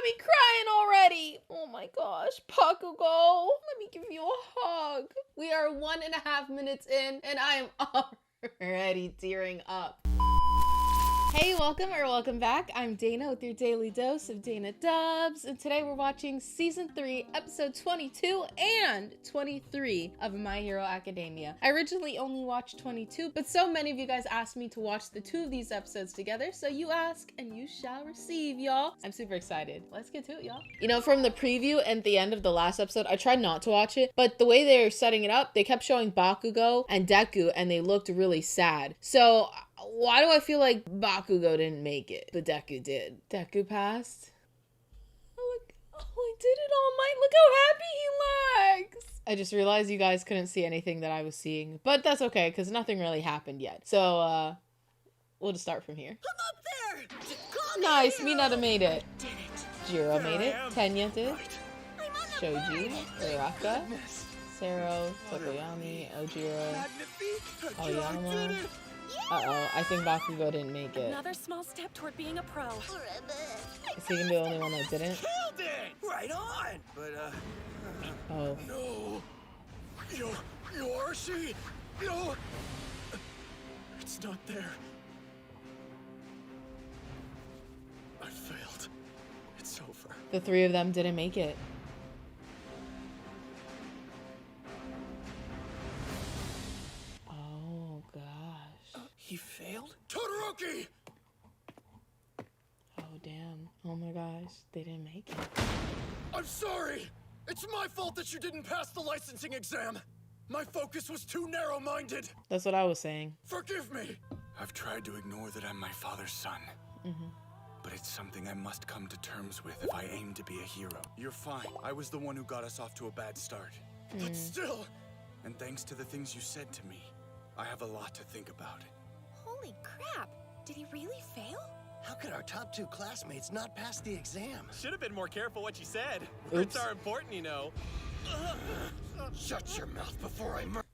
me crying already. Oh my gosh, Bakugo, let me give you a hug. We are 1.5 minutes in and I am already tearing up. Hey, welcome back. I'm Dana with your daily dose of Dana Dubs, and today we're watching Season 3, Episode 22 and 23 of My Hero Academia. I originally only watched 22, but so many of you guys asked me to watch the two of these episodes together, so you ask and you shall receive, y'all. I'm super excited. Let's get to it, y'all. You know, from the preview and the end of the last episode, I tried not to watch it, but the way they're setting it up, they kept showing Bakugo and Deku, and they looked really sad. So why do I feel like Bakugo didn't make it, but Deku did? Deku passed. Oh, look. Oh, I did it all night. Look how happy he looks. I just realized you guys couldn't see anything that I was seeing, but that's okay, because nothing really happened yet. So, we'll just start from here. I'm up there! Nice, Minata made it. Did it. Jiro made it. Tenya did. Right. I'm on the Shoji, Uraraka, Sero, Tokoyami, Ojiro, Aoyama. Uh-oh, I think Bakugo didn't make it. Another small step toward being a pro. Is he gonna be the only one that didn't? Killed it! Right on! But, Oh. No. Yoshi! No! It's not there. I failed. It's over. The three of them didn't make it. Oh, gosh. He failed? Todoroki! Oh, damn. Oh my gosh, they didn't make it. I'm sorry! It's my fault that you didn't pass the licensing exam! My focus was too narrow-minded! That's what I was saying. Forgive me! I've tried to ignore that I'm my father's son. But it's something I must come to terms with if I aim to be a hero. You're fine. I was the one who got us off to a bad start. But still! And thanks to the things you said to me, I have a lot to think about. Holy crap! Did he really fail? How could our top two classmates not pass the exam? Should have been more careful what you said. Oops. Words are important, you know. Shut your mouth before I murder.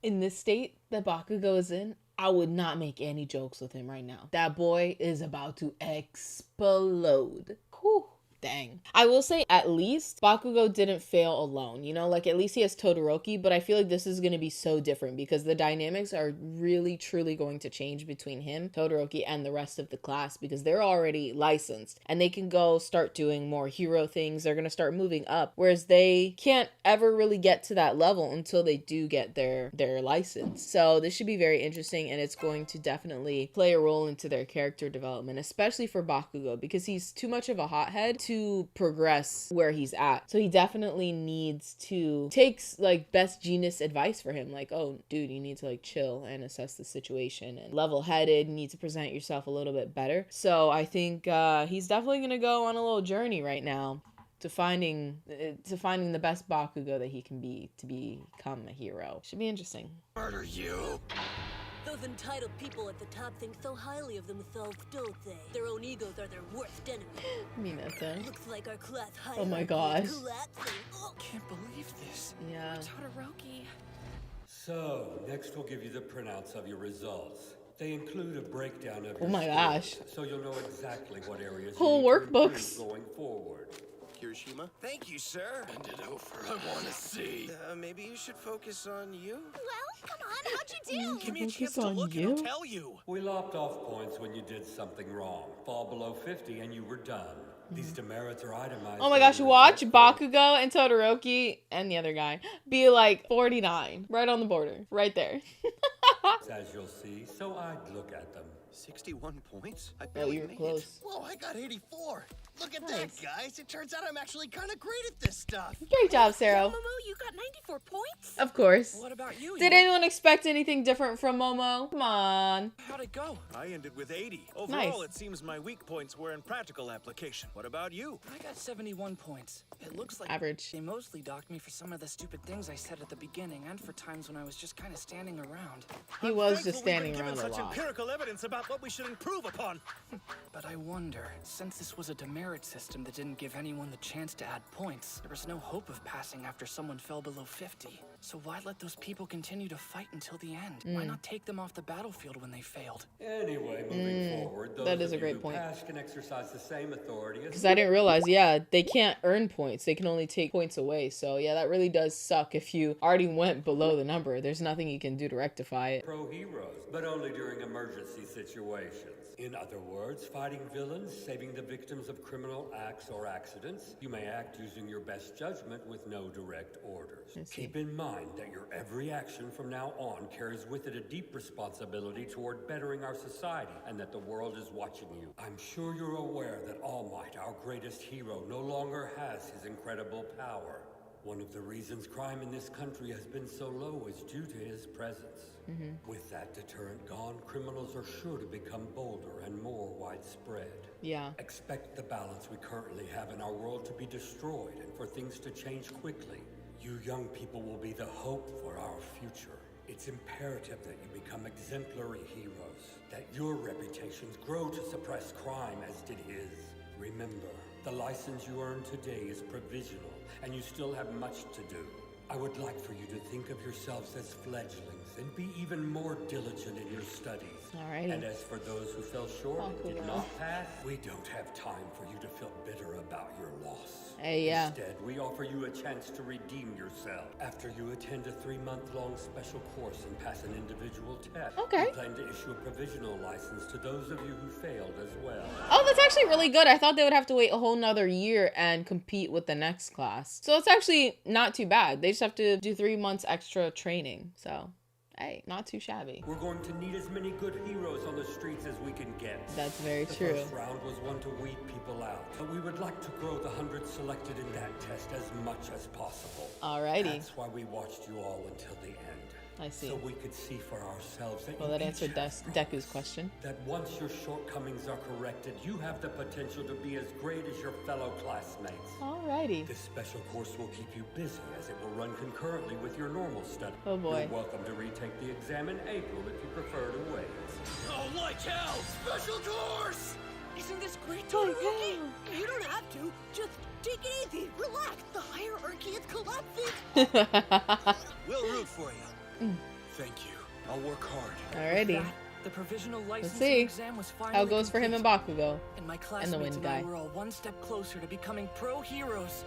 In this state that Bakugo is in, I would not make any jokes with him right now. That boy is about to explode. Whew. Dang. I will say at least Bakugo didn't fail alone, you know, like at least he has Todoroki, but I feel like this is going to be so different because the dynamics are really truly going to change between him, Todoroki, and the rest of the class because they're already licensed and they can go start doing more hero things. They're going to start moving up, whereas they can't ever really get to that level until they do get their license. So this should be very interesting and it's going to definitely play a role into their character development, especially for Bakugo because he's too much of a hothead to progress where he's at. So he definitely needs to take like best genius advice for him. Like, oh dude, you need to like chill and assess the situation and level-headed, you need to present yourself a little bit better. So I think he's definitely gonna go on a little journey right now to finding the best Bakugo that he can be to become a hero. Should be interesting. Murder you! Those entitled people at the top think so highly of themselves, don't they? Their own egos are their worst enemy. Minata. Looks like our class Oh my hierarchy gosh. is collapsing. Oh. Can't believe this. Yeah. Todoroki. So, next we'll give you the printouts of your results. They include a breakdown of Oh your my skills, gosh. so you'll know exactly what areas Whole you need to workbooks. improve going forward. Kirishima? Thank you, sir. Bend it over. I want to see. Maybe you should focus on you? Well, come on, how'd you do? Give me a Focus chance to on look you? and I'll tell you. We lopped off points when you did something wrong. Fall below 50 and you were done. These demerits are itemized. Oh my gosh, watch Bakugo and Todoroki and the other guy be like 49. Right on the border. Right there. As you'll see, so I'd look at them. 61 points? I Oh, barely you were made close. it. Whoa, I got 84. Look at Nice. that, guys. It turns out I'm actually kind of great at this stuff. Great job, Sero. Momo, you got 94 points? Of course. What about you? Did anyone expect anything different from Momo? Come on. How'd it go? I ended with 80. Overall, Nice. it seems my weak points were in practical application. What about you? I got 71 points. It looks like Average. they mostly docked me for some of the stupid things I said at the beginning and for times when I was just kind of standing around. He I'm was thankful just we've been standing given around a such lot. empirical evidence about about what we should improve upon. But I wonder, since this was a demerit system that didn't give anyone the chance to add points, there was no hope of passing after someone fell below 50. So why let those people continue to fight until the end? Why not take them off the battlefield when they failed? Anyway, moving forward, those That is of a great you point. who pass can exercise the same authority as Because I didn't realize, yeah, they can't earn points. They can only take points away. So, yeah, that really does suck if you already went below the number. There's nothing you can do to rectify it. pro heroes, but only during emergency situations. In other words, fighting villains, saving the victims of criminal acts or accidents. You may act using your best judgment with no direct orders. Keep in mind that your every action from now on carries with it a deep responsibility toward bettering our society, and that the world is watching you. I'm sure you're aware that All Might, our greatest hero, no longer has his incredible power. One of the reasons crime in this country has been so low is due to his presence. With that deterrent gone, criminals are sure to become bolder and more widespread. Yeah. Expect the balance we currently have in our world to be destroyed and for things to change quickly. You young people will be the hope for our future. It's imperative that you become exemplary heroes, that your reputations grow to suppress crime as did his. Remember, the license you earn today is provisional, and you still have much to do. I would like for you to think of yourselves as fledglings and be even more diligent in your studies. Alrighty. And as for those who fell short and did not pass, we don't have time for you to feel bitter about your loss. Hey, yeah. Instead, we offer you a chance to redeem yourself. After you attend a 3-month-long special course and pass an individual test, Okay. we plan to issue a provisional license to those of you who failed as well. Oh, that's actually really good. I thought they would have to wait a whole nother year and compete with the next class. So it's actually not too bad. They just have to do 3 months extra training. So, hey, not too shabby. We're going to need as many good heroes on the streets as we can get. That's very The true. first round was one to weed people out, but we would like to grow the 100 selected in that test as much as possible. Alrighty. That's why we watched you all until the end. I see. So we could see for ourselves that Well, you that each answered have Deku's promise. question. That once your shortcomings are corrected, you have the potential to be as great as your fellow classmates. Alrighty. This special course will keep you busy as it will run concurrently with your normal study. Oh, boy. You're welcome to retake the exam in April if you prefer to wait. Oh, like hell! Special course! Isn't this great, Oh, Todoroki? yeah. You don't have to. Just take it easy. Relax. The hierarchy is collapsing. We'll root for you. Thank you. I'll work hard. Alrighty. That, the provisional Let's licensing see exam was finally how it goes for him complete. and Bakugo. And my and the classmates wind and I guy. were all one step closer to becoming pro heroes.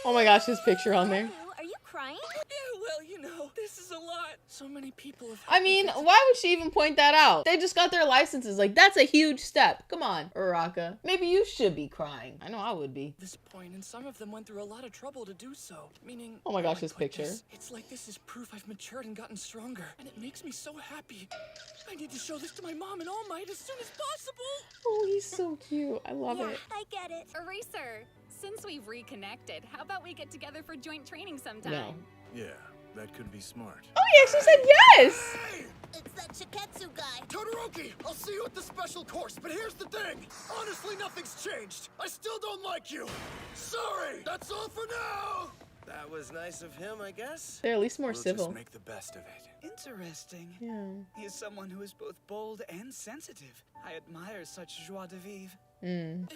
Oh my gosh, his picture on there. Are you crying? Yeah, well, you know, this is a lot. So many people have. I mean, why would she even point that out? They just got their licenses. Like, that's a huge step. Come on, Uraraka. Maybe you should be crying. I know I would be. This point, and some of them went through a lot of trouble to do so. Meaning, Oh my gosh, how I this put picture. this, it's like this is proof I've matured and gotten stronger, and it makes me so happy. I need to show this to my mom and All Might as soon as possible. Oh, he's so cute. I love it. I get it. Eraser, since we've reconnected, how about we get together for joint training sometime? No. Yeah, that could be smart. Oh, he actually said yes. It's that Shiketsu guy. Todoroki, I'll see you at the special course, but here's the thing. Honestly, nothing's changed. I still don't like you. Sorry, that's all for now. That was nice of him, I guess. They're at least more We'll civil. just make the best of it. Interesting. Yeah. He is someone who is both bold and sensitive. I admire such joie de vivre.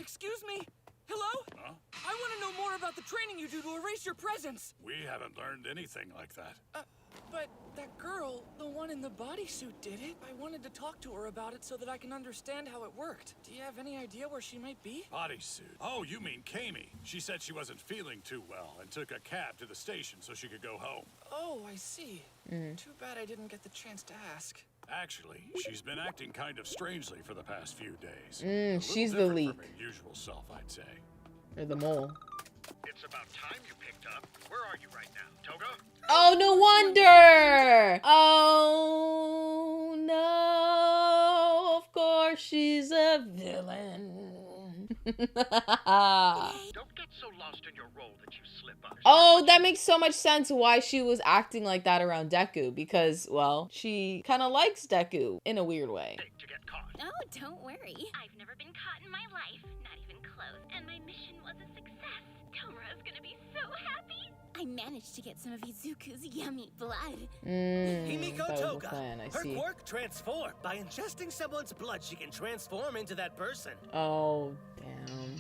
Excuse me? Hello? Huh? I want to know more about the training you do to erase your presence. We haven't learned anything like that. But that girl, the one in the bodysuit, did it. I wanted to talk to her about it so that I can understand how it worked. Do you have any idea where she might be? Bodysuit. Oh, you mean Kami. She said she wasn't feeling too well and took a cab to the station so she could go home. Oh, I see. Too bad I didn't get the chance to ask. Actually, she's been acting kind of strangely for the past few days. A little she's the different leak. from her usual self, I'd say. Or the mole. It's about time you picked up. Where are you right now, Toga? Oh, no wonder. Oh, no. Of course she's a villain. Don't get so lost in your role that you slip up. Oh, that makes so much sense why she was acting like that around Deku. Because, well, she kind of likes Deku in a weird way. To get caught. Oh, don't worry. I've never been caught in my life, not even close, and my mission was a success. Tomura's gonna be so happy. I managed to get some of Izuku's yummy blood. Himiko that was the Toga. plan, I Her see. quirk transform. By ingesting someone's blood, she can transform into that person. Oh, damn.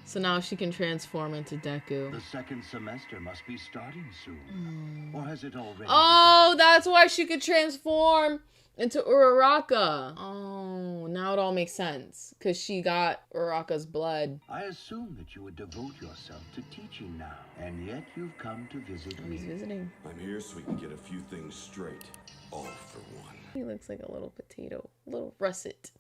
So now she can transform into Deku. The second semester must be starting soon. Or has it already? Oh, that's why she could transform into Uraraka. Oh, now it all makes sense. Because she got Uraraka's blood. I assume that you would devote yourself to teaching now. And yet you've come to visit me. He's visiting. I'm here so we can get a few things straight. All for one. He looks like a little potato. A little russet.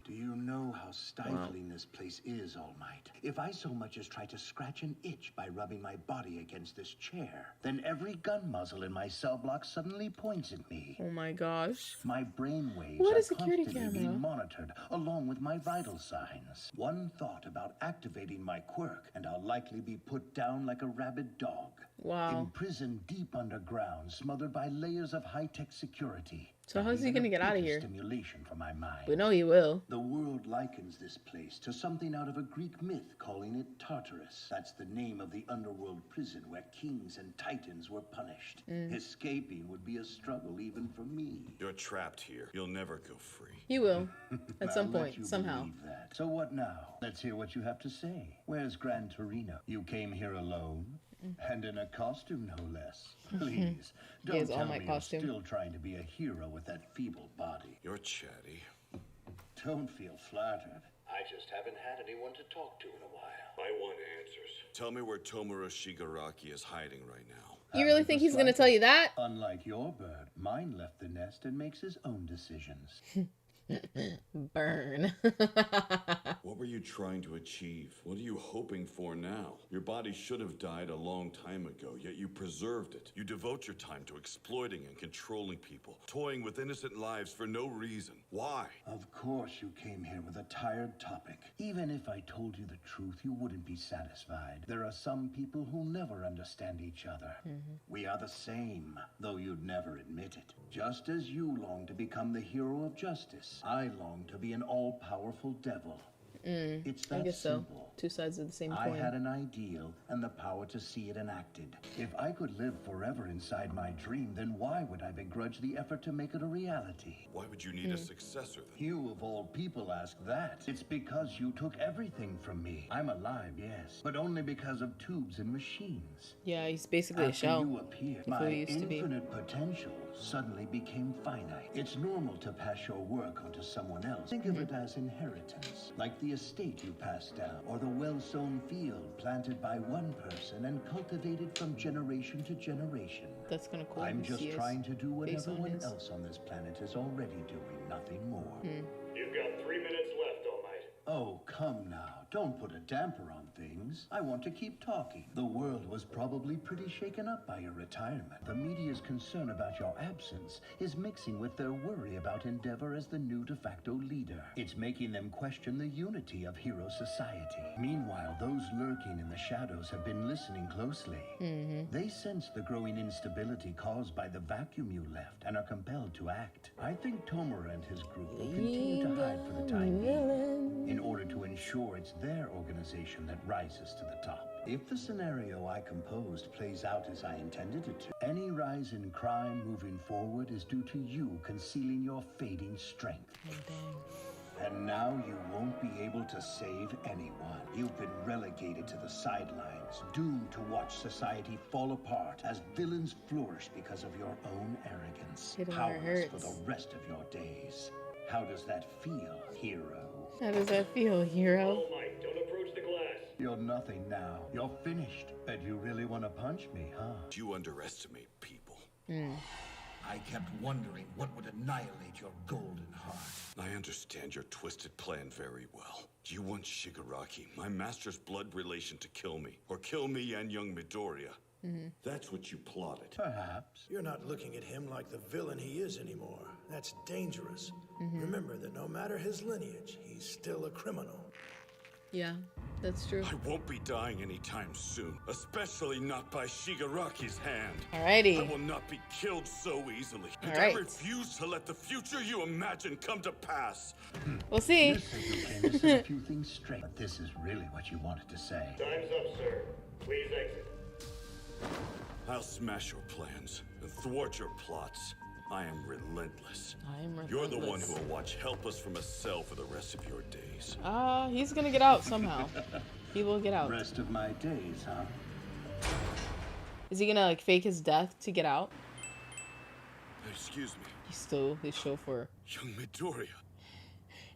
Do you know how stifling this place is, All Might? If I so much as try to scratch an itch by rubbing my body against this chair, then every gun muzzle in my cell block suddenly points at me. Oh my gosh. My brain waves What are a security constantly camera. being monitored, along with my vital signs. One thought about activating my quirk, and I'll likely be put down like a rabid dog. Wow. Imprisoned deep underground, smothered by layers of high-tech security. So how's he gonna get out of here? Stimulation for my mind. We know he will. The world likens this place to something out of a Greek myth, calling it Tartarus. That's the name of the underworld prison where kings and titans were punished. Escaping would be a struggle even for me. You're trapped here. You'll never go free. He will. At some I'll let point, you somehow. believe that. So what now? Let's hear what you have to say. Where's Gran Torino? You came here alone? And in a costume, no less. Please, don't has All tell Might me costume. you're still trying to be a hero with that feeble body. You're chatty. Don't feel flattered. I just haven't had anyone to talk to in a while. I want answers. Tell me where Tomura Shigaraki is hiding right now. You really think he's gonna tell you that? Unlike your bird, mine left the nest and makes his own decisions. Burn. What were you trying to achieve? What are you hoping for now? Your body should have died a long time ago, yet you preserved it. You devote your time to exploiting and controlling people, toying with innocent lives for no reason. Why? Of course you came here with a tired topic. Even if I told you the truth, you wouldn't be satisfied. There are some people who never understand each other. We are the same, though you'd never admit it. Just as you long to become the hero of justice, I long to be an all-powerful devil. It's that I guess so. simple. Two sides of the same I coin. had an ideal and the power to see it enacted. If I could live forever inside my dream, then why would I begrudge the effort to make it a reality? Why would you need a successor then? You of all people ask that. It's because you took everything from me. I'm alive, yes, but only because of tubes and machines. Yeah, he's basically a After shell. you appeared, of who my he used to be. infinite potential suddenly became finite. It's normal to pass your work onto someone else. Think of it as inheritance, like the estate you passed down, or the well-sown field planted by one person and cultivated from generation to generation. That's kind of cool. I'm to just see his trying to do what face on everyone his- else on this planet is already doing, nothing more. You've got 3 minutes left, All Might. Oh, come now. Don't put a damper on things. I want to keep talking. The world was probably pretty shaken up by your retirement. The media's concern about your absence is mixing with their worry about Endeavor as the new de facto leader. It's making them question the unity of hero society. Meanwhile, those lurking in the shadows have been listening closely. They sense the growing instability caused by the vacuum you left and are compelled to act. I think Tomura and his group will continue to hide for the time being, in order to ensure it's their organization that rises to the top. If the scenario I composed plays out as I intended it to, any rise in crime moving forward is due to you concealing your fading strength. And now you won't be able to save anyone. You've been relegated to the sidelines, doomed to watch society fall apart as villains flourish because of your own arrogance. Hit him where it Powerless for hurts. the rest of your days. How does that feel, hero? How does that feel, hero? All Might, don't approach the glass. You're nothing now. You're finished. Bet you really want to punch me, huh? You underestimate people. I kept wondering what would annihilate your golden heart. I understand your twisted plan very well. You want Shigaraki, my master's blood relation, to kill me. Or kill me and young Midoriya. That's what you plotted. Perhaps. You're not looking at him like the villain he is anymore. That's dangerous. Remember that no matter his lineage, he's still a criminal. Yeah, that's true. I won't be dying anytime soon, especially not by Shigaraki's hand. Alrighty. I will not be killed so easily. And Alright. I refuse to let the future you imagine come to pass. We'll see. You said you came to set a few things straight. But this is really what you wanted to say. Time's up, sir. Please exit. I'll smash your plans and thwart your plots. I am relentless. You're the one who will watch helpless from a cell for the rest of your days. He's gonna get out somehow. He will get out. Rest of my days, huh? Is he gonna like fake his death to get out? Excuse me. He stole his chauffeur. Young Midoriya.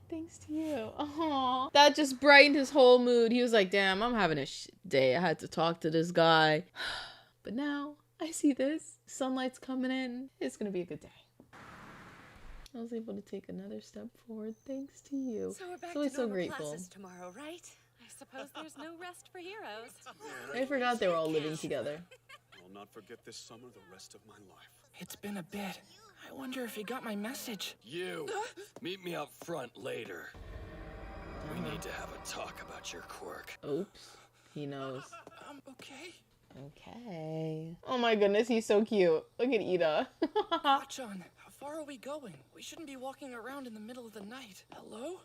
Thanks to you. Aww. That just brightened his whole mood. He was like, damn, I'm having a day. I had to talk to this guy. But now I see this. Sunlight's coming in. It's gonna be a good day. I was able to take another step forward thanks to you. So we're back So to he's so normal grateful. classes tomorrow, right? I suppose there's no rest for heroes. I forgot they were all living together. I'll not forget this summer the rest of my life. It's been a bit. I wonder if he got my message. You, meet me out front later. We need to have a talk about your quirk. Oops. He knows. Okay. Okay. Oh my goodness, he's so cute. Look at Ida. Kacchan, how far are we going? We shouldn't be walking around in the middle of the night. Hello?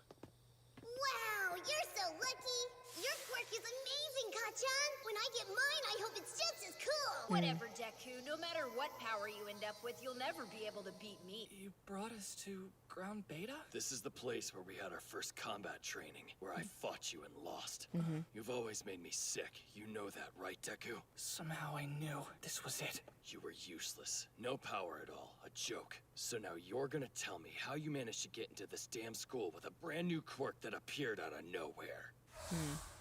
Wow, you're so lucky. Your quirk is amazing, Kacchan. When I get mine, I hope it's just as cool. Whatever, Deku. No matter what power you end up with, you'll never be able to beat me. You brought us to ground beta? This is the place where we had our first combat training, where I fought you and lost. You've always made me sick. You know that, right, Deku? Somehow I knew this was it. You were useless. No power at all. A joke. So now you're gonna tell me how you managed to get into this damn school with a brand new quirk that appeared out of nowhere.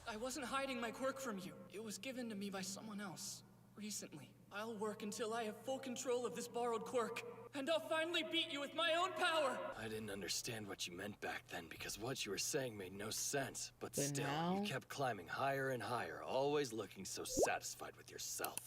I wasn't hiding my quirk from you. It was given to me by someone else. Recently. I'll work until I have full control of this borrowed quirk. And I'll finally beat you with my own power! I didn't understand what you meant back then because what you were saying made no sense. But still, now? you kept climbing higher and higher, always looking so satisfied with yourself.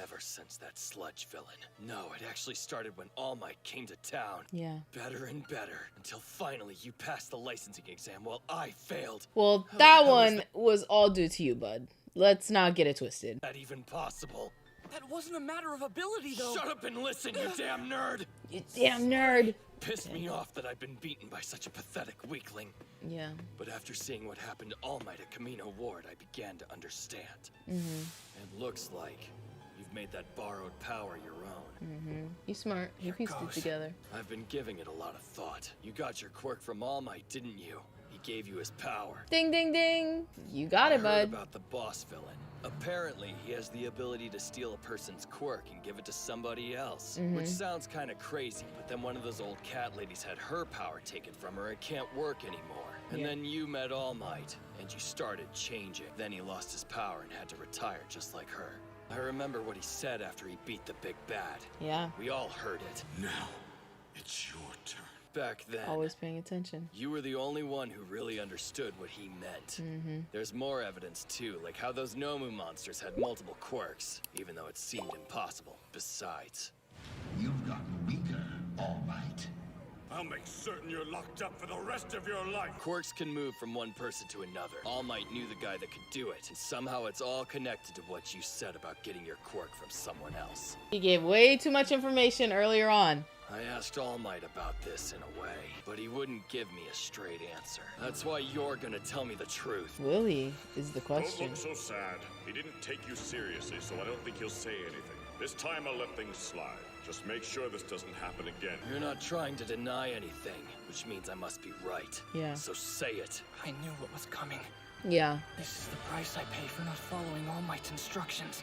Ever since that sludge villain. No, it actually started when All Might came to town. Yeah. Better and better, until finally you passed the licensing exam while I failed. Well, that one was all due to you, bud. Let's not get it twisted. Is that even possible? That wasn't a matter of ability, though. Shut up and listen, you damn nerd! You damn nerd! Pissed me off that I've been beaten by such a pathetic weakling. Yeah. But after seeing what happened to All Might at Camino Ward, I began to understand. It looks like you've made that borrowed power your own. He's smart. He pieced it together. I've been giving it a lot of thought. You got your quirk from All Might, didn't you? He gave you his power. Ding, ding, ding. You got it, I bud. heard about the boss villain. Apparently, he has the ability to steal a person's quirk and give it to somebody else. Which sounds kind of crazy, but then one of those old cat ladies had her power taken from her and can't work anymore. And then you met All Might, and you started changing. Then he lost his power and had to retire just like her. I remember what he said after he beat the big bad. Yeah. We all heard it. Now, it's your turn. Back then, Always paying attention. you were the only one who really understood what he meant. There's more evidence too, like how those Nomu monsters had multiple quirks, even though it seemed impossible. Besides, You've gotten weaker, All Might. I'll make certain you're locked up for the rest of your life. quirks can move from one person to another. All Might knew the guy that could do it, and somehow it's all connected to what you said about getting your quirk from someone else. He gave way too much information earlier on. I asked All Might about this in a way, but he wouldn't give me a straight answer. That's why you're gonna tell me the truth. Will he? Is the question. Don't look so sad. He didn't take you seriously, so I don't think he'll say anything. This time I'll let things slide. Just make sure this doesn't happen again. You're not trying to deny anything, which means I must be right. Yeah. So say it. I knew what was coming. Yeah. This is the price I pay for not following All Might's instructions.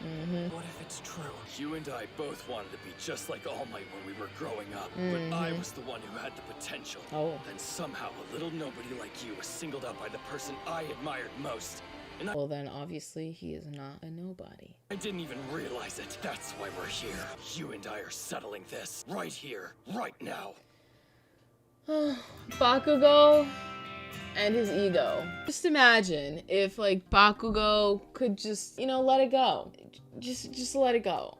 What if it's true? You and I both wanted to be just like All Might when we were growing up, but I was the one who had the potential. Then somehow a little nobody like you was singled out by the person I admired most. And Well, then obviously he is not a nobody. I didn't even realize it. That's why we're here. You and I are settling this right here, right now. Bakugo and his ego. Just imagine if like Bakugo could just, you know, let it go. Just let it go.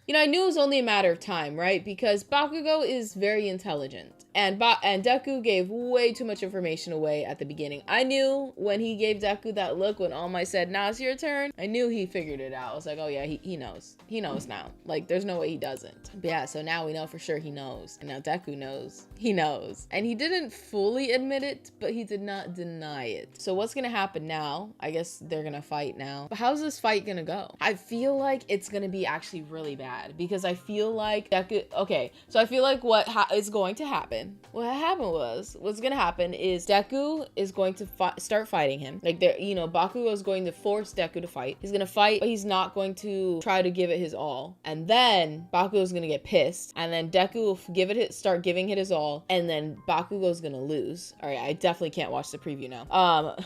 You know, I knew it was only a matter of time, right? Because Bakugo is very intelligent. And Deku gave way too much information away at the beginning. I knew when he gave Deku that look when All Might said, "Now it's your turn," I knew he figured it out. I was like, oh yeah, he knows. He knows now. Like, there's no way he doesn't. But yeah, so now we know for sure he knows. And now Deku knows. He knows. And he didn't fully admit it, but he did not deny it. So what's gonna happen now? I guess they're gonna fight now. But how's this fight gonna go? I feel like it's gonna be actually really bad because I feel like Deku, okay, so I feel like what is going to happen, what's gonna happen is Deku is going to start fighting him. Like, there, you know, Bakugo is going to force Deku to fight. He's gonna fight, but he's not going to try to give it his all. And then Bakugo is gonna get pissed, and then Deku will start giving it his all, and then Bakugo's gonna lose. All right, I definitely can't watch the preview now.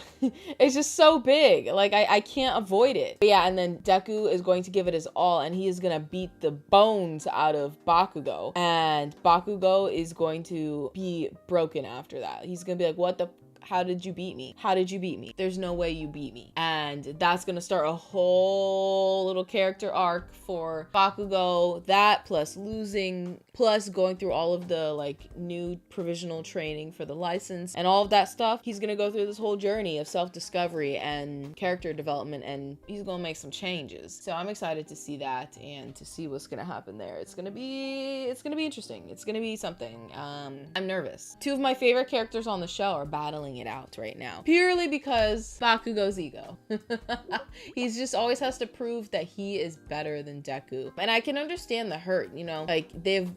It's just so big. Like, I can't avoid it. But yeah, and then Deku is going to give it his all, and he is gonna beat the bones out of Bakugo, and Bakugo is going to be broken after that. He's gonna be like, what the, how did you beat me? How did you beat me? There's no way you beat me. And that's gonna start a whole little character arc for Bakugo. That plus losing, plus going through all of the like new provisional training for the license and all of that stuff. He's gonna go through this whole journey of self-discovery and character development, and he's gonna make some changes. So I'm excited to see that and to see what's gonna happen there. It's gonna be interesting. It's gonna be something. I'm nervous. Two of my favorite characters on the show are battling it out right now, purely because Bakugo's ego. He's just always has to prove that he is better than Deku, and I can understand the hurt, you know,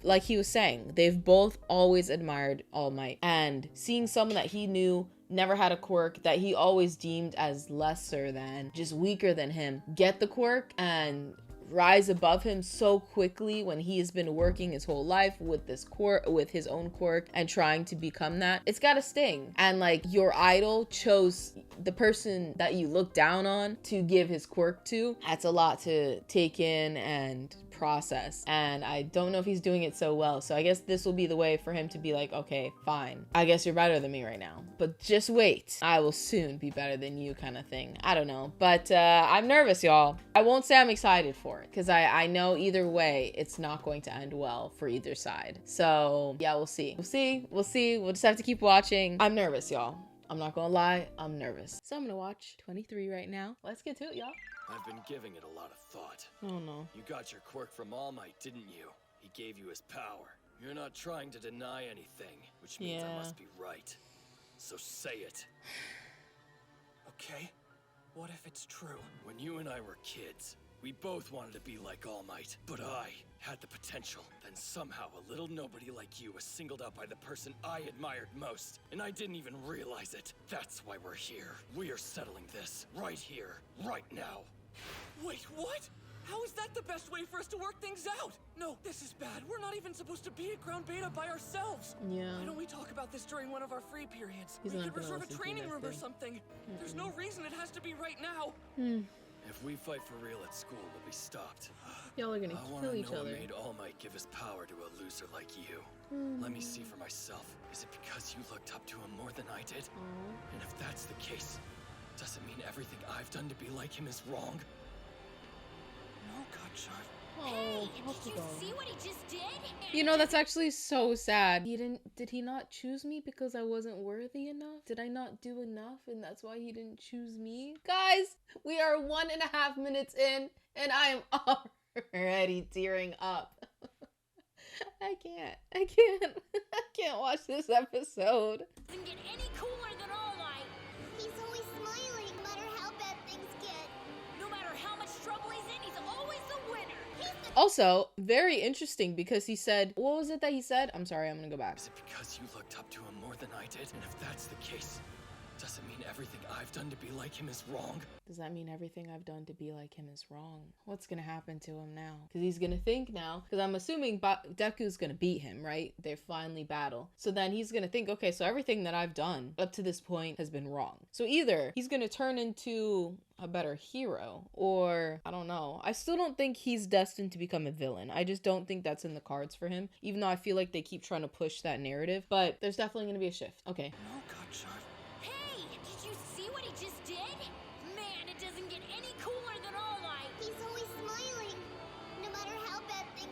like he was saying, they've both always admired All Might, and seeing someone that he knew never had a quirk, that he always deemed as lesser than, just weaker than him, get the quirk and rise above him so quickly when he has been working his whole life with this quirk, with his own quirk, and trying to become that. It's gotta sting. And like, your idol chose the person that you look down on to give his quirk to. That's a lot to take in and process, and I don't know if he's doing it so well. So I guess this will be the way for him to be like, okay, fine, I guess you're better than me right now, but just wait, I will soon be better than you, kind of thing. I don't know, but I'm nervous, y'all. I won't say I'm excited for it, because I know either way it's not going to end well for either side. So yeah, we'll see. We'll just have to keep watching. I'm nervous, y'all. I'm not gonna lie, I'm nervous. So I'm gonna watch 23 right now. Let's get to it, y'all. I've been giving it a lot of thought. Oh no. You got your quirk from All Might, didn't you? He gave you his power. You're not trying to deny anything, which means I must be right. So say it. Okay, what if it's true? When you and I were kids, we both wanted to be like All Might, but I had the potential. Then somehow a little nobody like you was singled out by the person I admired most, and I didn't even realize it. That's why we're here. We are settling this right here, right now. Wait, what? How is that the best way for us to work things out? No, this is bad. We're not even supposed to be at Ground Beta by ourselves. Yeah. Why don't we talk about this during one of our free periods? He's we not could gonna reserve a listen to training that room or thing. something. There's no reason it has to be right now. If we fight for real at school, we'll be stopped. Y'all are gonna kill each I other. wanna know what made All Might give his power to a loser like you. Let me see for myself. Is it because you looked up to him more than I did? And if that's the case, does it mean everything I've done to be like him is wrong? No, Kacchan. Oh, Did you see what he just did? you know, that's actually so sad. Did he not choose me because I wasn't worthy enough? Did I not do enough and that's why he didn't choose me? Guys, we are 1.5 minutes in and I am already tearing up. I can't watch this episode. Doesn't get any cooler than All Might. He's always smiling, no matter how bad things get. No matter how much trouble he's in, he's always the winner. Also, very interesting because he said, what was it that he said? I'm sorry, I'm gonna go back. Is it because you looked up to him more than I did? And if that's the case, does it mean everything I've done to be like him is wrong? Does that mean everything I've done to be like him is wrong? What's gonna happen to him now? Because he's gonna think now, because I'm assuming Deku's gonna beat him, right? They finally battle. So then he's gonna think, okay, so everything that I've done up to this point has been wrong. So either he's gonna turn into a better hero, or I don't know. I still don't think he's destined to become a villain. I just don't think that's in the cards for him, even though I feel like they keep trying to push that narrative. But there's definitely gonna be a shift. Okay. No, Kacchan. Hey, did you see what he just did? Man, it doesn't get any cooler than All Might. He's always smiling, no matter how bad things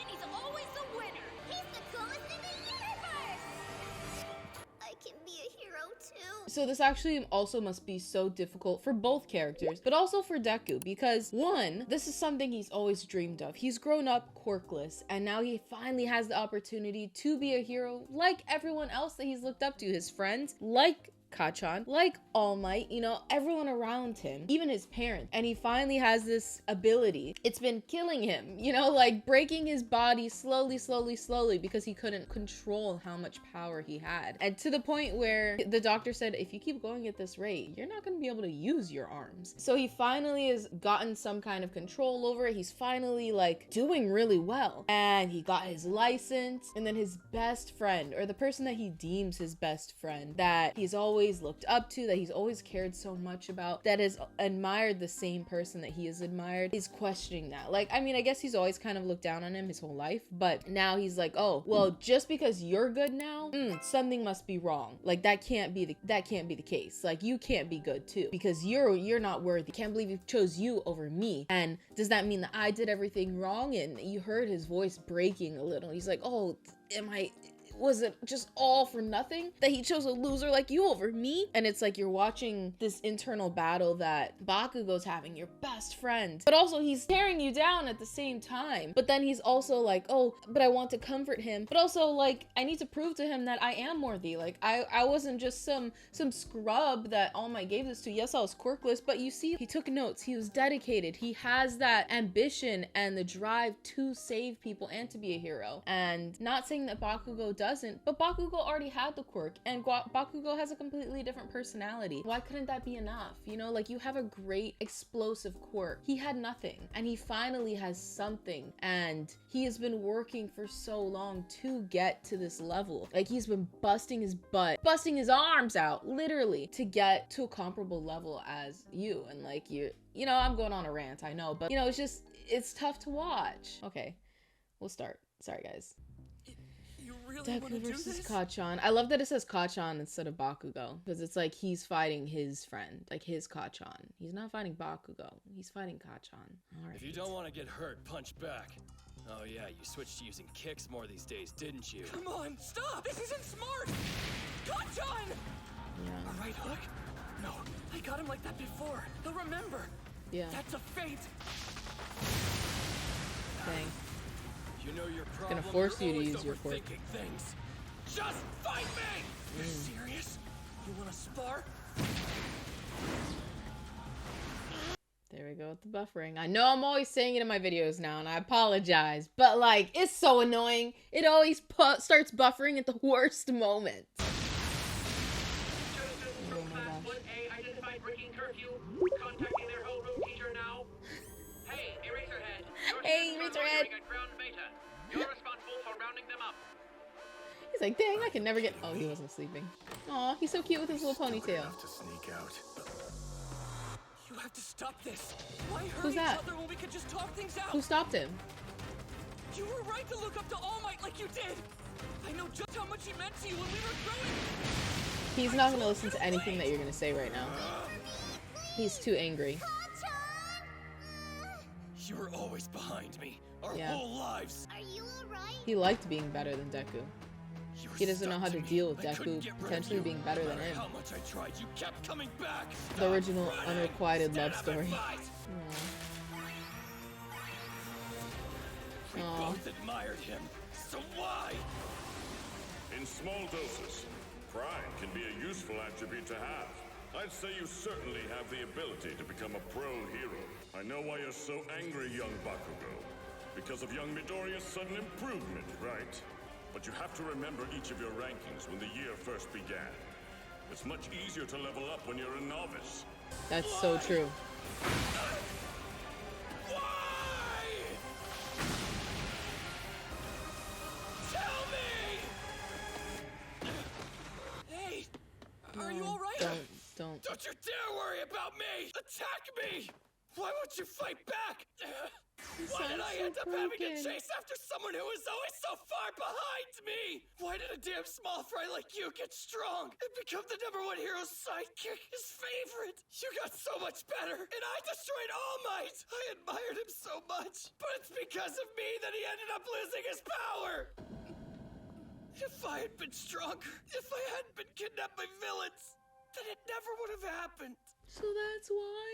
in, he's always the winner. He's the coolest in the universe! I can be a hero too. So this actually also must be so difficult for both characters, but also for Deku, because one, this is something he's always dreamed of. He's grown up quirkless, and now he finally has the opportunity to be a hero like everyone else that he's looked up to, his friends, like Kacchan, like All Might, you know, everyone around him, even his parents. And he finally has this ability. It's been killing him, you know, like breaking his body slowly because he couldn't control how much power he had. And to the point where the doctor said, if you keep going at this rate, you're not going to be able to use your arms. So he finally has gotten some kind of control over it. He's finally like doing really well. And he got his license. And then his best friend, or the person that he deems his best friend, that he's always looked up to, that he's always cared so much about, that has admired the same person that he has admired, is questioning that. Like, I mean, I guess he's always kind of looked down on him his whole life, but now he's like, oh, well, just because you're good now, something must be wrong. Like, that can't be the case. Like, you can't be good too, because you're not worthy. Can't believe you chose you over me. And does that mean that I did everything wrong? And you heard his voice breaking a little. He's like, oh, was it just all for nothing that he chose a loser like you over me? And it's like you're watching this internal battle that Bakugo's having, your best friend, but also he's tearing you down at the same time. But then he's also like, oh, but I want to comfort him, but also like I need to prove to him that I am worthy. Like I wasn't just some scrub that All Might gave this to. Yes, I was quirkless, but you see, he took notes, he was dedicated, he has that ambition and the drive to save people and to be a hero. And not saying that Bakugo doesn't, but Bakugo already had the quirk, and Bakugo has a completely different personality. Why couldn't that be enough? You know, like, you have a great explosive quirk. He had nothing, and he finally has something, and he has been working for so long to get to this level. Like, he's been busting his butt, busting his arms out, literally, to get to a comparable level as you. And like, you know, I'm going on a rant, I know, but you know, it's tough to watch. Okay, we'll start. Sorry, guys. Really Deku versus Kacchan. I love that it says Kacchan instead of Bakugo, because it's like he's fighting his friend, like his Kacchan. He's not fighting Bakugo, he's fighting Kacchan. All right. If you don't want to get hurt, punch back. Oh yeah, you switched to using kicks more these days, didn't you? Come on, stop! This isn't smart! Kacchan! Yeah. A right hook? No, I got him like that before. He'll remember. Yeah. That's a feint. Dang. You know your It's problem. gonna force you to use your quirk. Things. Just fight me! You're serious? You wanna spar? There we go with the buffering. I know I'm always saying it in my videos now, and I apologize, but like, it's so annoying. It always starts buffering at the worst moment. Oh my gosh. Hey, Eraserhead. You're responsible for rounding them up. He's like, dang, I can never get. Oh, he wasn't sleeping. Aw, he's so cute with his little ponytail. To sneak out. You have to stop this. Why hurt Who's each that? other when we could just talk things out? Who stopped him? You were right to look up to All Might like you did. I know just how much he meant to you when we were growing. He's not gonna listen to anything that you're gonna say right now. He's too angry. You were always behind me, our whole lives. Are you alright? He liked being better than Deku. He doesn't know how to deal with Deku potentially being better than him. How much I tried, you kept coming back. The original unrequited love story. We both admired him, so why? In small doses, pride can be a useful attribute to have. I'd say you certainly have the ability to become a pro hero. I know why you're so angry, young Bakugo. Because of young Midoriya's sudden improvement, right? But you have to remember each of your rankings when the year first began. It's much easier to level up when you're a novice. That's so true. Why? Tell me! Hey, are you alright? Don't. Don't you dare worry about me! Attack me! Why won't you fight back? Why did I end up having to chase after someone who was always so far behind me? Why did a damn small fry like you get strong and become the #1 hero's sidekick, his favorite? You got so much better, and I destroyed All Might. I admired him so much, but it's because of me that he ended up losing his power. If I had been stronger, if I hadn't been kidnapped by villains, then it never would have happened. So that's why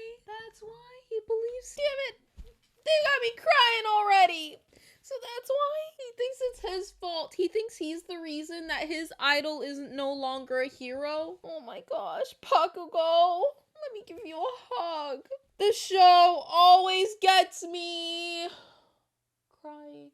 he believes. Damn it! They got me crying already. So that's why he thinks it's his fault. He thinks he's the reason that his idol is no longer a hero. Oh my gosh, Bakugo, let me give you a hug. The show always gets me crying.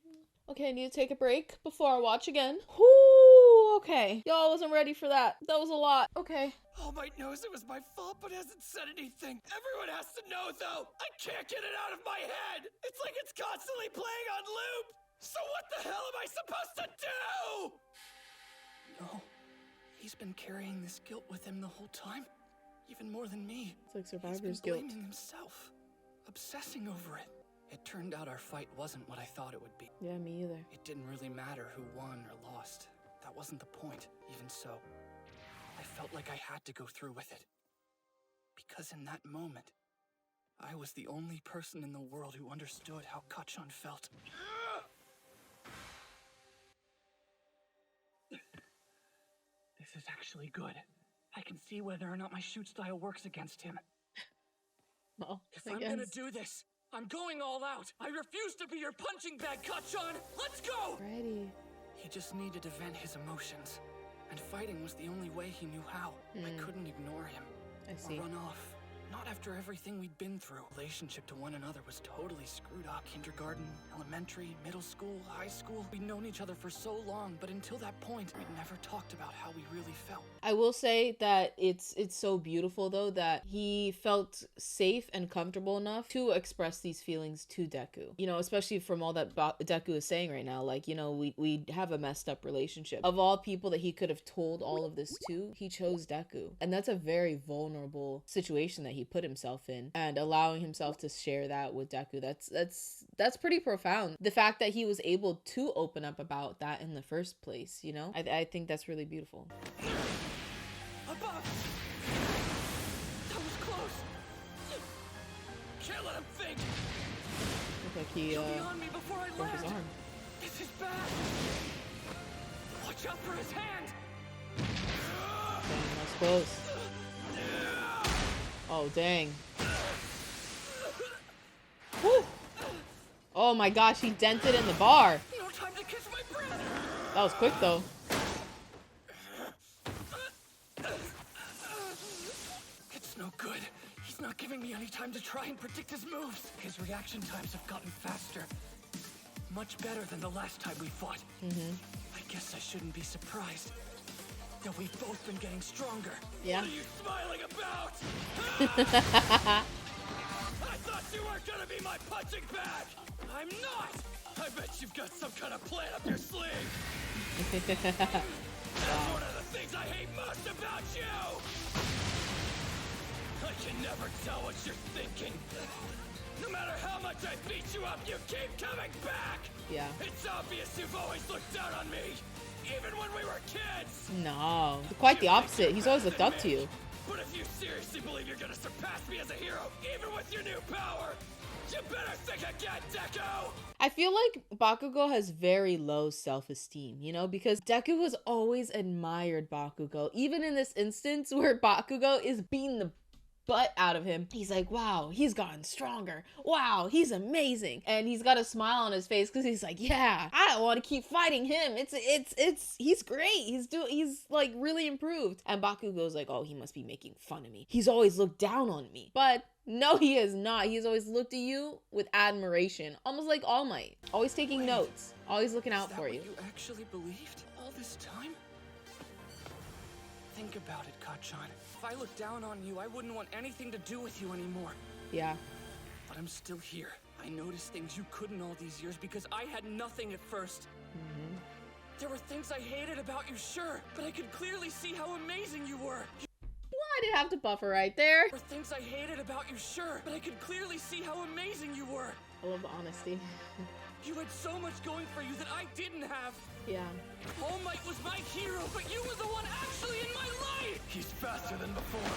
Okay, I need to take a break before I watch again. Whoo, okay. Y'all wasn't ready for that. That was a lot. Okay. All Might knows it was my fault, but hasn't said anything. Everyone has to know, though. I can't get it out of my head. It's like it's constantly playing on loop. So what the hell am I supposed to do? No. He's been carrying this guilt with him the whole time. Even more than me. It's like survivor's He's been guilt. blaming himself. Obsessing over it. It turned out our fight wasn't what I thought it would be. Yeah, me either. It didn't really matter who won or lost. That wasn't the point. Even so, I felt like I had to go through with it. Because in that moment, I was the only person in the world who understood how Kacchan felt. This is actually good. I can see whether or not my shoot style works against him. Oh, If I'm gonna do this, I'm going all out. I refuse to be your punching bag, Kacchan. Let's go! Ready. He just needed to vent his emotions. And fighting was the only way he knew how. I couldn't ignore him. I see. Or run off. Not after everything we'd been through. Relationship to one another was totally screwed up. Kindergarten, elementary, middle school, high school. We'd known each other for so long, but until that point, we'd never talked about how we really felt. I will say that it's so beautiful though that he felt safe and comfortable enough to express these feelings to Deku. You know, especially from all that Deku is saying right now, like, you know, we have a messed up relationship. Of all people that he could have told all of this to, he chose Deku. And that's a very vulnerable situation that he put himself in, and allowing himself to share that with Deku, that's pretty profound. The fact that he was able to open up about that in the first place, you know, I think that's really beautiful. Above! That was close! Can't let him think! Look like he He'll be on me before I broke his land. arm. This is bad! Watch out for his hand! Dang, that's close. Oh, dang. Whew. Oh my gosh, he dented in the bar. No time to catch my breath! That was quick though. It's no good. He's not giving me any time to try and predict his moves. His reaction times have gotten faster. Much better than the last time we fought. I guess I shouldn't be surprised that we've both been getting stronger. Yeah. What are you smiling about? I thought you weren't gonna be my punching bag! I'm not! I bet you've got some kind of plan up your sleeve! That's one of the things I hate most about you! I can never tell what you're thinking. No matter how much I beat you up, you keep coming back! Yeah. It's obvious you've always looked down on me! Even when we were kids! No, quite the opposite. He's always looked up to you. But if you seriously believe you're gonna surpass me as a hero, even with your new power, you better think again, Deku! I feel like Bakugo has very low self-esteem, you know, because Deku has always admired Bakugo. Even in this instance where Bakugo is beating the butt out of him, he's like, wow, he's gotten stronger. Wow, he's amazing. And he's got a smile on his face because he's like, yeah, I don't want to keep fighting him. He's great. He's like really improved. And Bakugo's like, oh, he must be making fun of me. He's always looked down on me. But no, he is not. He's always looked at you with admiration, almost like All Might. Always taking notes, always looking out for you. You actually believed all this time? Think about it, Kacchan. If I looked down on you, I wouldn't want anything to do with you anymore. Yeah. But I'm still here. I noticed things you couldn't all these years because I had nothing at first. There were things I hated about you, sure, but I could clearly see how amazing you were. Why did I have to buffer right there? There were things I hated about you, sure, but I could clearly see how amazing you were. I love the honesty. You had so much going for you that I didn't have. Yeah. All Might was my hero, but you were the one actually in my life! He's faster than before.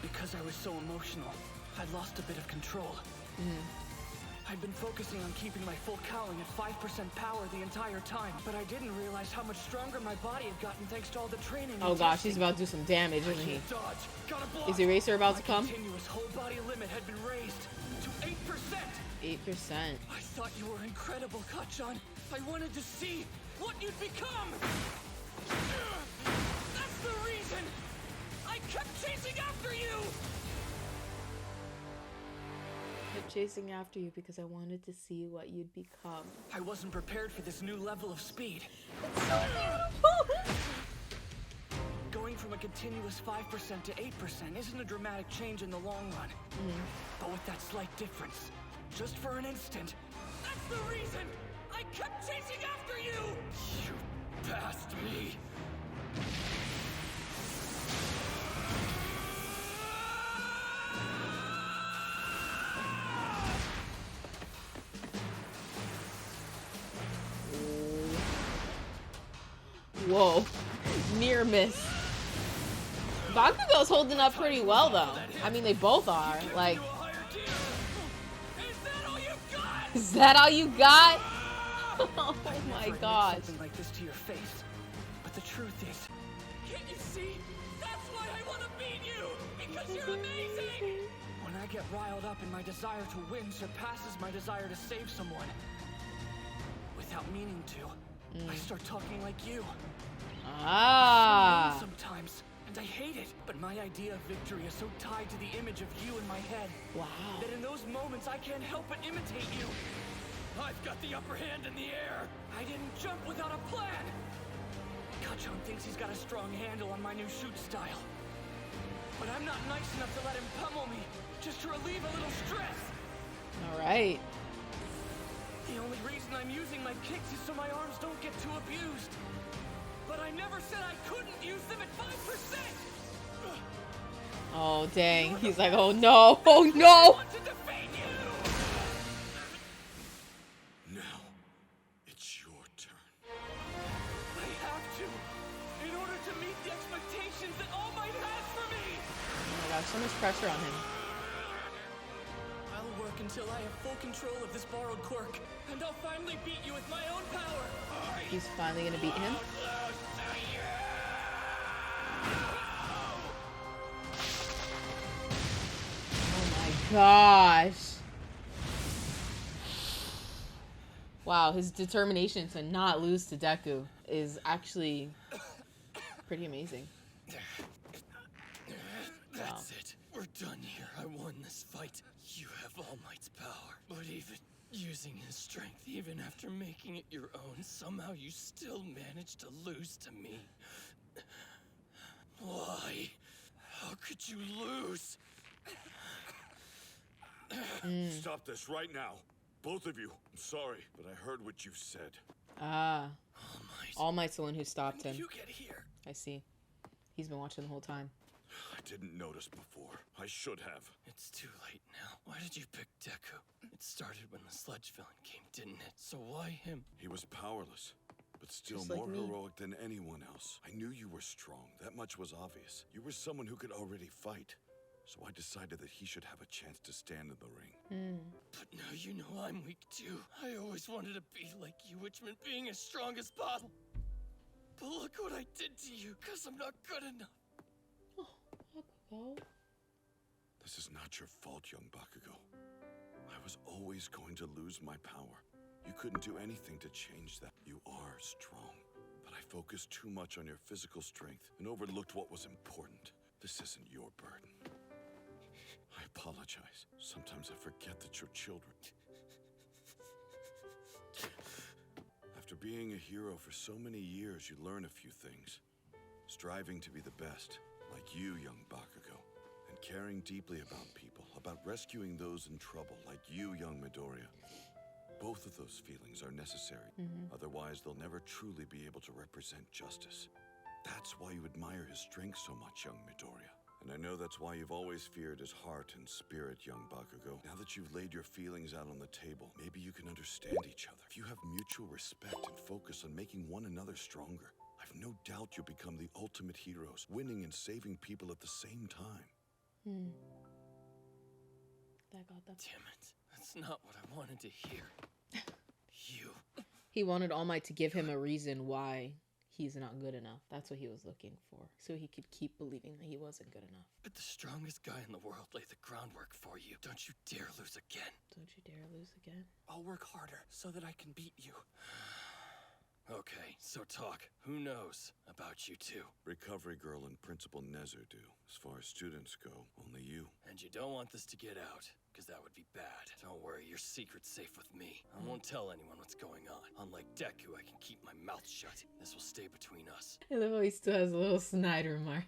Because I was so emotional, I lost a bit of control. I'd been focusing on keeping my full cowling at 5% power the entire time, but I didn't realize how much stronger my body had gotten thanks to all the training. Oh gosh, he's about to do some damage, isn't he? Is Eraser about to come? My continuous whole body limit had been raised to 8%. 8%. I thought you were incredible, Kacchan. I wanted to see what you'd become. That's the reason I kept chasing after you. Kept chasing after you because I wanted to see what you'd become. I wasn't prepared for this new level of speed. It's so beautiful. Going from a continuous 5% to 8% isn't a dramatic change in the long run. But with that slight difference, just for an instant, that's the reason I kept chasing after you! You passed me. Whoa. Near miss. Bakugo's holding up pretty well, though. I mean, they both are. Like, is that all you got? Oh my gosh. Something like this to your face. But the truth is, can't you see? That's why I want to beat you! Because you're amazing! When I get riled up and my desire to win surpasses my desire to save someone, without meaning to, I start talking like you. Ah. Sometimes, and I hate it, but my idea of victory is so tied to the image of you in my head. Wow. That in those moments I can't help but imitate you. I've got the upper hand in the air. I didn't jump without a plan. Kacchan thinks he's got a strong handle on my new shoot style. But I'm not nice enough to let him pummel me, just to relieve a little stress. All right. The only reason I'm using my kicks is so my arms don't get too abused. But I never said I couldn't use them at 5%! Oh, dang. He's like, oh no, oh no! Now, it's your turn. I have to, in order to meet the expectations that All Might has for me! Oh my gosh, so much pressure on him. I'll work until I have full control of this borrowed quirk, and I'll finally beat you with my own power! He's finally gonna beat him? Gosh. Wow, his determination to not lose to Deku is actually pretty amazing. That's it. We're done here. I won this fight. You have All Might's power. But even using his strength, even after making it your own, somehow you still managed to lose to me. Why? How could you lose? Stop this right now. Both of you. I'm sorry, but I heard what you said. Ah. All Might's the one who stopped him. You get here. I see. He's been watching the whole time. I didn't notice before. I should have. It's too late now. Why did you pick Deku? It started when the sludge villain came, didn't it? So why him? He was powerless, but still Just like more me. heroic than anyone else. I knew you were strong. That much was obvious. You were someone who could already fight. So I decided that he should have a chance to stand in the ring. But now you know I'm weak too. I always wanted to be like you, which meant being as strong as possible. But look what I did to you, because I'm not good enough. Oh. This is not your fault, young Bakugo. I was always going to lose my power. You couldn't do anything to change that. You are strong. But I focused too much on your physical strength and overlooked what was important. This isn't your burden. I apologize. Sometimes I forget that you're children. After being a hero for so many years, you learn a few things. Striving to be the best, like you, young Bakugo. And caring deeply about people, about rescuing those in trouble, like you, young Midoriya. Both of those feelings are necessary. Otherwise, they'll never truly be able to represent justice. That's why you admire his strength so much, young Midoriya. And I know that's why you've always feared his heart and spirit, young Bakugo. Now that you've laid your feelings out on the table, maybe you can understand each other. If you have mutual respect and focus on making one another stronger, I've no doubt you'll become the ultimate heroes, winning and saving people at the same time. That got that. Damn it. That's not what I wanted to hear. You. He wanted All Might to give him a reason why he's not good enough. That's what he was looking for. So he could keep believing that he wasn't good enough. But the strongest guy in the world laid the groundwork for you. Don't you dare lose again. Don't you dare lose again. I'll work harder so that I can beat you. Okay, so talk. Who knows about you two? Recovery Girl and Principal Nezer do. As far as students go, only you. And you don't want this to get out, because that would be bad. Don't worry, your secret's safe with me. I won't tell anyone what's going on. Unlike Deku, I can keep my mouth shut. This will stay between us. I love how he still has a little snide remark.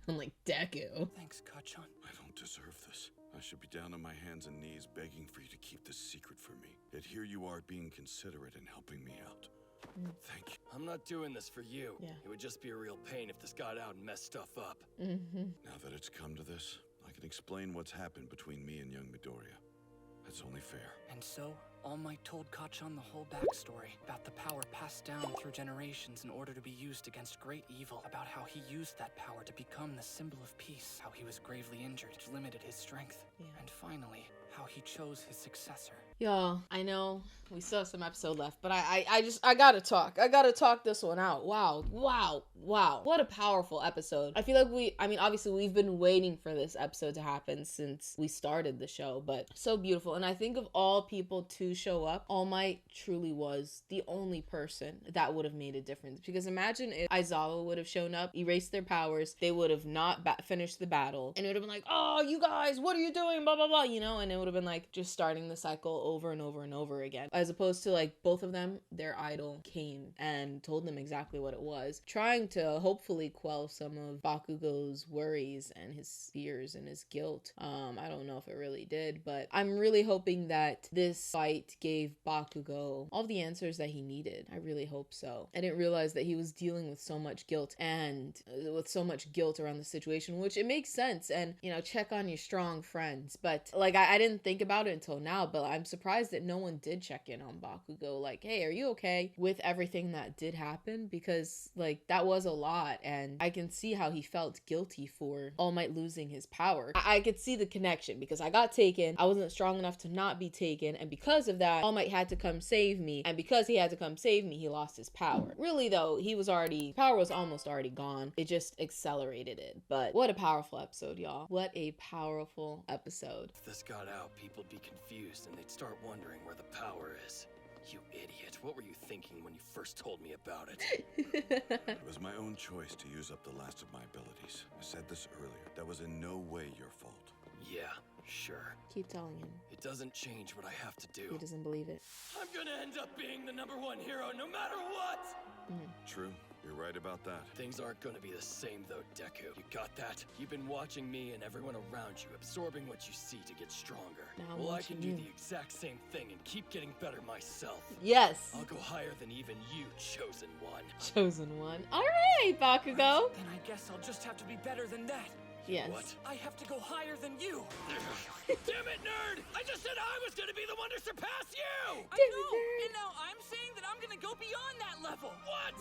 Unlike Deku. Thanks, Kacchan. I don't deserve this. I should be down on my hands and knees begging for you to keep this secret from me. Yet here you are being considerate and helping me out. Thank you. I'm not doing this for you. Yeah. It would just be a real pain if this got out and messed stuff up. Now that it's come to this, I can explain what's happened between me and young Midoriya. That's only fair. And so, All Might told Kacchan the whole backstory about the power passed down through generations in order to be used against great evil, about how he used that power to become the symbol of peace, how he was gravely injured, which limited his strength, and finally, how he chose his successor. Y'all, I know we still have some episode left, but I gotta talk. I gotta talk this one out. Wow. What a powerful episode. I feel like obviously we've been waiting for this episode to happen since we started the show, but so beautiful. And I think of all people to show up, All Might truly was the only person that would have made a difference. Because imagine if Aizawa would have shown up, erased their powers, they would have not finished the battle, and it would have been like, oh, you guys, what are you doing? Blah, blah, blah, and it would have been like just starting the cycle over and over and over again. As opposed to like both of them, their idol came and told them exactly what it was, trying to hopefully quell some of Bakugo's worries and his fears and his guilt. I don't know if it really did, but I'm really hoping that this fight gave Bakugo all the answers that he needed. I really hope so. I didn't realize that he was dealing with so much guilt and with so much guilt around the situation, which it makes sense. And, check on your strong friends. But like, I didn't think about it until now, but I'm surprised that no one did check in on Bakugo. Like, hey, are you okay with everything that did happen? Because like, that was a lot. And I can see how he felt guilty for All Might losing his power. I could see the connection because I got taken. I wasn't strong enough to not be taken. And because of that, All Might had to come save me. And because he had to come save me, he lost his power. Really though, power was almost already gone. It just accelerated it. But what a powerful episode, y'all. What a powerful episode. If this got out, people'd be confused and they'd start wondering where the power is. You idiot. What were you thinking when you first told me about it? It was my own choice to use up the last of my abilities. I said this earlier. That was in no way your fault. Yeah, sure. Keep telling him. It doesn't change what I have to do. He doesn't believe it. I'm gonna end up being the #1 hero no matter what! True. You're right about that. Things aren't gonna be the same though, Deku. You got that? You've been watching me and everyone around you, absorbing what you see to get stronger. Well, I can do the exact same thing and keep getting better myself. Yes. I'll go higher than even you, Chosen One. Chosen One. All right, Bakugo. Then I guess I'll just have to be better than that. Yes. What? I have to go higher than you. Damn it, nerd! I just said I was gonna be the one to surpass you! I know, and now I'm saying that I'm gonna go beyond that level. What?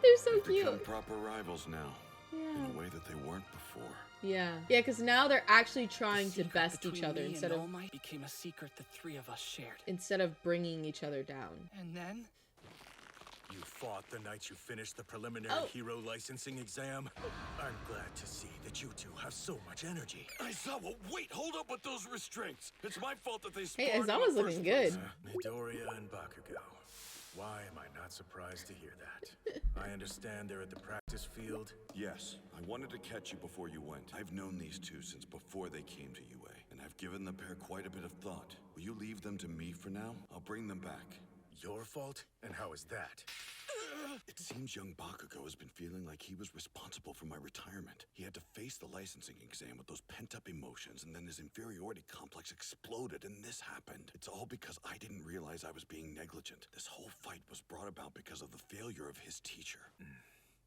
They're so They've cute. become proper rivals now. In a way that they weren't before. Yeah, because now they're actually trying to best each other instead of All Might became a secret the three of us shared. Instead of bringing each other down. And then you fought the night you finished the preliminary hero licensing exam. I'm glad to see that you two have so much energy. Aizawa, wait, hold up with those restraints. It's my fault that they Hey, spawned Aizawa's looking good. Midoriya and Bakugo. Why am I not surprised to hear that? I understand they're at the practice field. Yes, I wanted to catch you before you went. I've known these two since before they came to UA, and I've given the pair quite a bit of thought. Will you leave them to me for now? I'll bring them back. Your fault? And how is that? It seems young Bakugo has been feeling like he was responsible for my retirement. He had to face the licensing exam with those pent-up emotions, and then his inferiority complex exploded, and this happened. It's all because I didn't realize I was being negligent. This whole fight was brought about because of the failure of his teacher.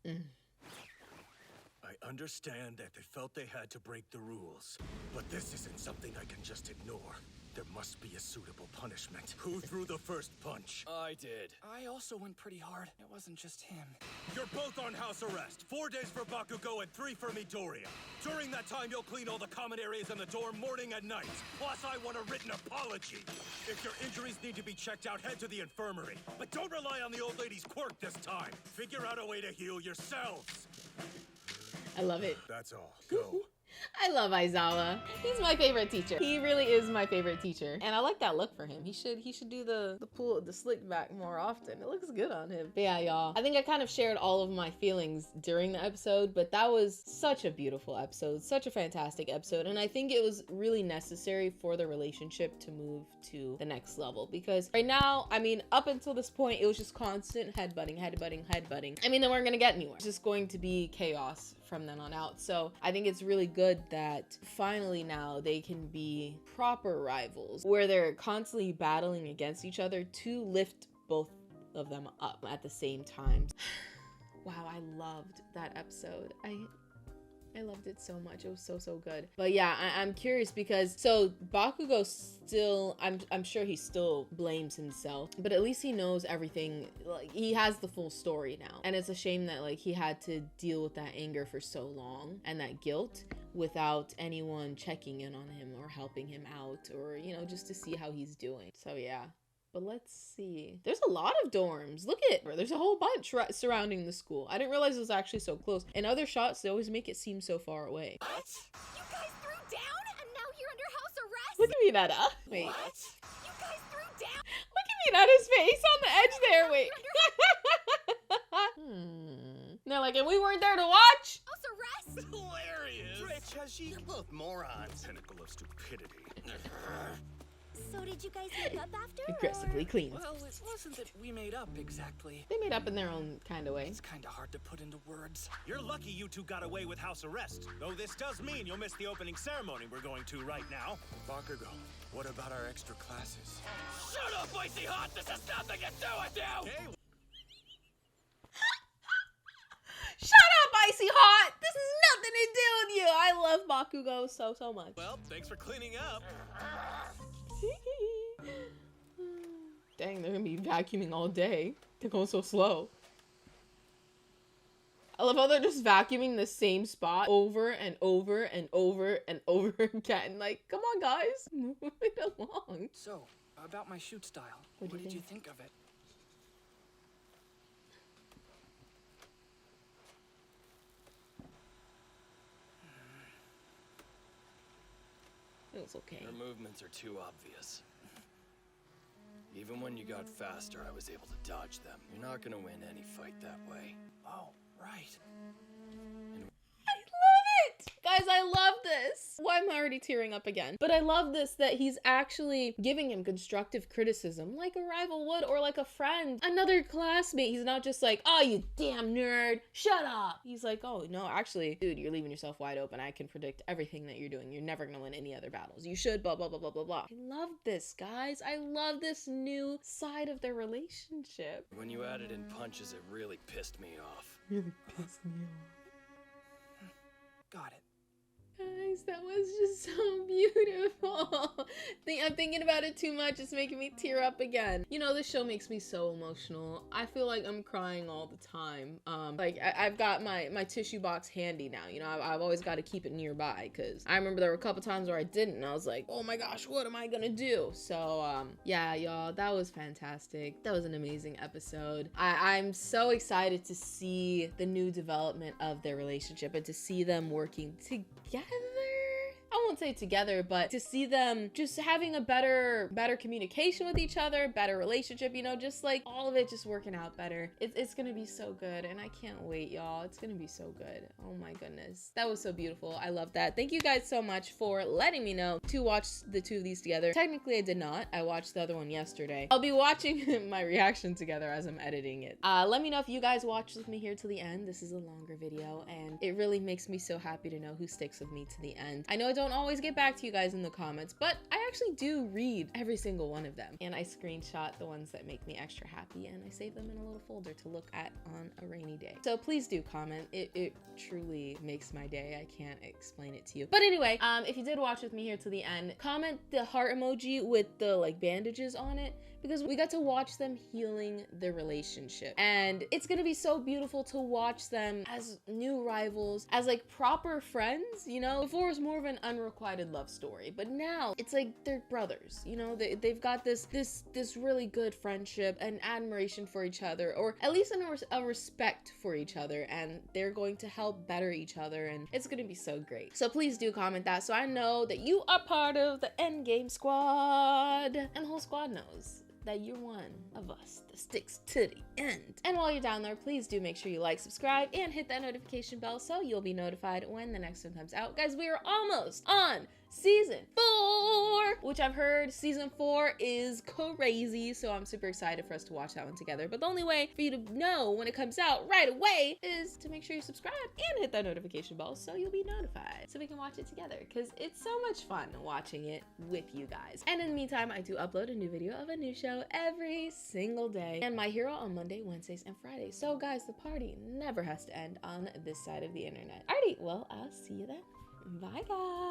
I I understand that they felt they had to break the rules, but this isn't something I can just ignore. There must be a suitable punishment. Who threw the first punch? I did. I also went pretty hard. It wasn't just him. You're both on house arrest. 4 days for Bakugo and 3 for Midoriya. During that time, you'll clean all the common areas in the dorm morning and night. Plus, I want a written apology. If your injuries need to be checked out, head to the infirmary. But don't rely on the old lady's quirk this time. Figure out a way to heal yourselves. I love it. That's all. Go. I love Aizawa. He's my favorite teacher. He really is my favorite teacher. And I like that look for him. He should do the slick back more often. It looks good on him. But yeah, y'all. I think I kind of shared all of my feelings during the episode, but that was such a beautiful episode, such a fantastic episode. And I think it was really necessary for the relationship to move to the next level, because right now, I mean, up until this point, it was just constant headbutting. I mean, they weren't gonna get anywhere. It's just going to be chaos from then on out. So I think it's really good that finally now they can be proper rivals, where they're constantly battling against each other to lift both of them up at the same time. Wow, I loved that episode. I loved it so much. It was so good. But yeah, I'm curious because so Bakugo still, I'm sure he still blames himself, but at least he knows everything. Like, he has the full story now, and it's a shame that like he had to deal with that anger for so long and that guilt without anyone checking in on him or helping him out, or you know, just to see how he's doing. So yeah. But let's see. There's a lot of dorms. Look at it. There's a whole bunch surrounding the school. I didn't realize it was actually so close. In other shots, they always make it seem so far away. What? You guys threw down and now you're under house arrest? Look at Mineta. Wait. What? You guys threw down? Look at Mineta's face on the edge there. Wait. They're like, and we weren't there to watch? House arrest? Hilarious. Rich, Hashi, you're both morons. Pinnacle of stupidity. So did you guys make up after? Aggressively clean. Well, it wasn't that we made up exactly. They made up in their own kind of way. It's kind of hard to put into words. You're lucky you two got away with house arrest. Though this does mean you'll miss the opening ceremony we're going to right now. Bakugo, what about our extra classes? Shut up, Icy Hot! This has nothing to do with you! Hey. Shut up, Icy Hot! This has nothing to do with you! I love Bakugo so much. Well, thanks for cleaning up. Dang, they're gonna be vacuuming all day. They're going so slow. I love how they're just vacuuming the same spot over and over and over and over again. Like, come on, guys. Move it along. So, about my shoot style. What did you think of it? It was okay. Your movements are too obvious. Even when you got faster, I was able to dodge them. You're not gonna win any fight that way. Oh, right. I love it! Guys, I love this. Why am I already tearing up again? But I love this, that he's actually giving him constructive criticism, like a rival would, or like a friend, another classmate. He's not just like, oh, you damn nerd, shut up. He's like, oh, no, actually, dude, you're leaving yourself wide open. I can predict everything that you're doing. You're never gonna win any other battles. You should, blah, blah, blah, blah, blah, blah. I love this, guys. I love this new side of their relationship. When you added in punches, it really pissed me off. Really pissed me off. Got it. Guys, that was just so beautiful. I'm thinking about it too much. It's making me tear up again. You know, this show makes me so emotional. I feel like I'm crying all the time. Like I've got my tissue box handy now. You know, I've always got to keep it nearby, because I remember there were a couple times where I didn't, and I was like, oh my gosh, what am I gonna do? So yeah, y'all, that was fantastic. That was an amazing episode. I'm so excited to see the new development of their relationship and to see them working together. I won't say together, but to see them just having a better communication with each other, better relationship, you know, just like all of it just working out better. It's gonna be so good, and I can't wait, y'all. It's gonna be so good. Oh my goodness. That was so beautiful. I love that. Thank you guys so much for letting me know to watch the two of these together. Technically, I did not. I watched the other one yesterday. I'll be watching my reaction together as I'm editing it. Let me know if you guys watched with me here to the end. This is a longer video, and it really makes me so happy to know who sticks with me to the end. I know I don't always always get back to you guys in the comments, but I actually do read every single one of them. And I screenshot the ones that make me extra happy and I save them in a little folder to look at on a rainy day. So please do comment. It truly makes my day. I can't explain it to you. But anyway, if you did watch with me here to the end, comment the heart emoji with the like bandages on it, because we got to watch them healing their relationship. And it's gonna be so beautiful to watch them as new rivals, as like proper friends, you know? Before it was more of an unrequited love story, but now it's like they're brothers, you know? They've got this really good friendship and admiration for each other, or at least a respect for each other, and they're going to help better each other, and it's gonna be so great. So please do comment that so I know that you are part of the Endgame squad, and the whole squad knows that you're one of us that sticks to the end. And while you're down there, please do make sure you like, subscribe, and hit that notification bell so you'll be notified when the next one comes out. Guys, we are almost on season 4, which I've heard season 4 is crazy, so I'm super excited for us to watch that one together. But the only way for you to know when it comes out right away is to make sure you subscribe and hit that notification bell so you'll be notified, so we can watch it together, because it's so much fun watching it with you guys. And in the meantime, I do upload a new video of a new show every single day, and My Hero on Monday, Wednesdays, and Fridays. So guys, the party never has to end on this side of the internet. Alrighty, well, I'll see you then. Bye guys.